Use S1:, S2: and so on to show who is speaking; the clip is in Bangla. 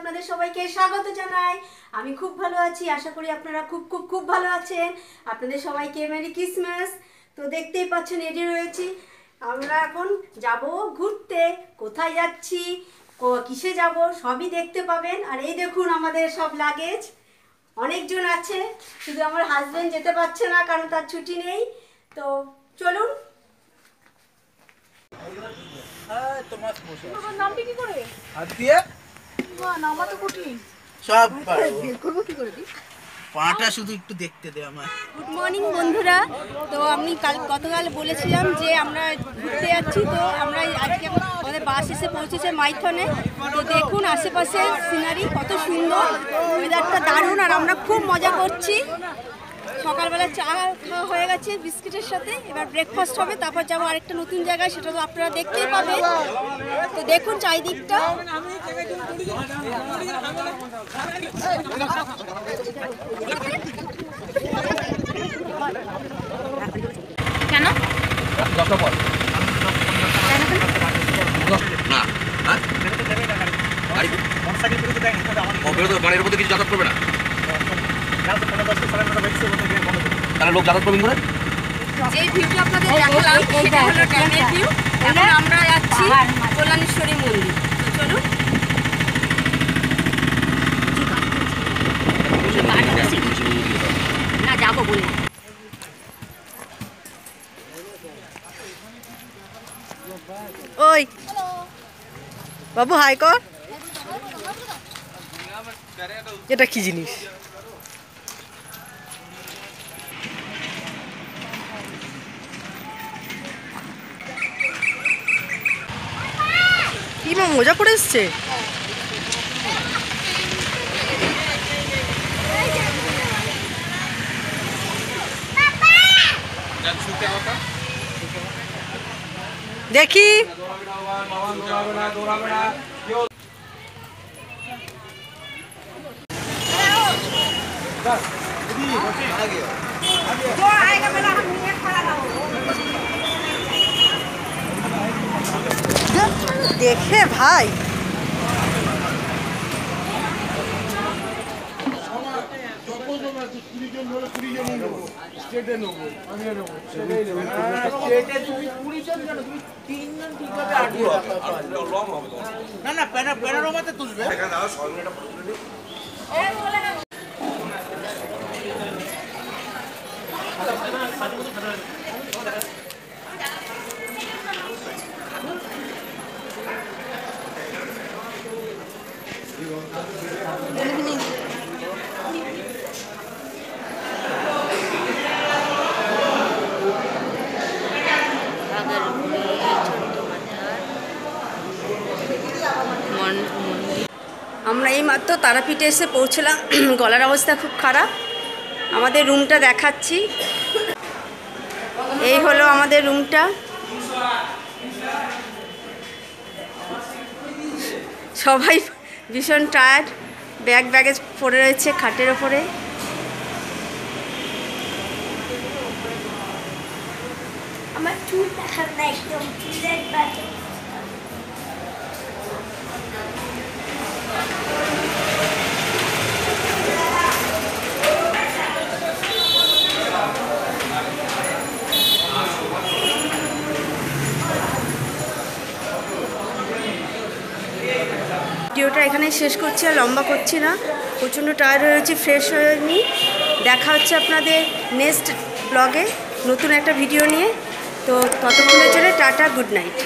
S1: আপনাদের সবাইকে স্বাগত জানাই। আমি খুব ভালো আছি, আশা করি আপনারা খুব খুব খুব ভালো আছেন। আপনাদের সবাইকে মেরি ক্রিসমাস। তো দেখতেই পাচ্ছেন রেডি রয়েছি। আমরা এখন যাব ঘুরতে। কোথায় যাচ্ছি, কিসে যাব সবই দেখতে পাবেন। আর এই দেখুন আমাদের সব লাগেজ, অনেকজন আছে, শুধু আমার হাজবেন্ড যেতে পারছে না কারণ তার ছুটি নেই। তো চলুন।
S2: নামটি কি করে?
S3: হাত দিয়ে
S2: নামা তো কঠিন।
S3: সব
S2: বের করবো কি করে?
S3: পাটা শুধু একটু দেখতে দে আমার।
S1: গুড মর্নিং বন্ধুরা। তো আমি গতকাল বলেছিলাম যে আমরা ঘুরতে যাচ্ছি। তো আমরা আজকে আমাদের বাস এসে পৌঁছেছে মাইথনে। তো দেখুন আশেপাশে সিনারি কত সুন্দর, ওয়েদারটা দারুণ, আর আমরা খুব মজা করছি। সকালবেলা চা খাওয়া হয়ে গেছে বিস্কিটের সাথে, এবার ব্রেকফাস্ট হবে, তারপর যাবো আরেকটা নতুন জায়গায়, সেটা তো আপনারা দেখতেই পাবেন। তো দেখুন চারিদিকটা। কেন
S4: বাড়ির মধ্যে কিছু যাতায়াত করবে না, তাহলে লোক যাতায়াত করবেন করে।
S1: যে ভিউটা আপনাদের দেখালাম সেটা হলো ড্যামের ভিউ। এখন আমরা যাচ্ছি কল্যাণেশ্বরী মন্দির। তো চলুন। না যাবো বলে
S2: ওই বাবু হাই কর। এটা কি জিনিস? কি মা মজা করে এসছে? দেখি দেখে ভাই
S3: না না প্যানোরামাতে তুলবে।
S1: আমরা এইমাত্র তারাপীঠে এসে পৌঁছলাম। গলার অবস্থা খুব খারাপ। আমাদের রুমটা দেখাচ্ছি। এই হলো আমাদের রুমটা। সবাই ভীষণ টায়ার্ড, ব্যাগেজ পড়ে রয়েছে খাটের ওপরে। আমার চুল দেখার না একদম ভিডিওটা এখানে শেষ করছি, আর লম্বা করছি না। প্রচণ্ড টায়ার্ড হয়েছি, ফ্রেশ হয়ে নিই। দেখা হচ্ছে আপনাদের নেক্সট ব্লগে নতুন একটা ভিডিও নিয়ে। তো ততক্ষণের জন্য টাটা, গুড নাইট।